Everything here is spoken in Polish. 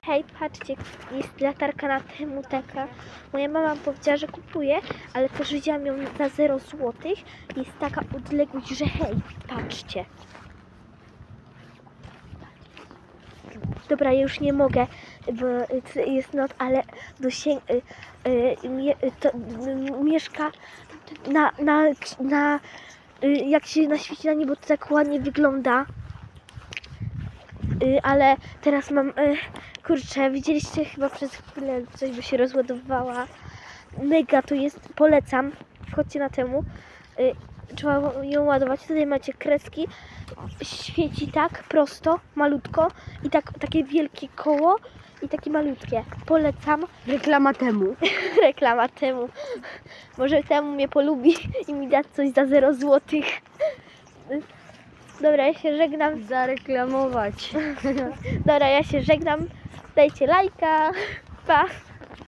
Hej, patrzcie, jest latarka na temu taka. Moja mama powiedziała, że kupuje, ale też widziałam ją za 0 złotych. Jest taka odległość, że hej, patrzcie. Dobra, ja już nie mogę, bo jest noc, ale mieszka jak się naświeci na niebo, to tak ładnie wygląda. Ale teraz mam, kurczę, widzieliście chyba przez chwilę, coś by się rozładowała. Mega to jest, polecam, wchodźcie na temu. Trzeba ją ładować, tutaj macie kreski, świeci tak prosto, malutko i takie wielkie koło i takie malutkie. Polecam. Reklama temu. Reklama temu. Może temu mnie polubi i mi da coś za 0 złotych. Dobra, ja się żegnam. Zareklamować. Dobra, ja się żegnam. Dajcie lajka. Pa.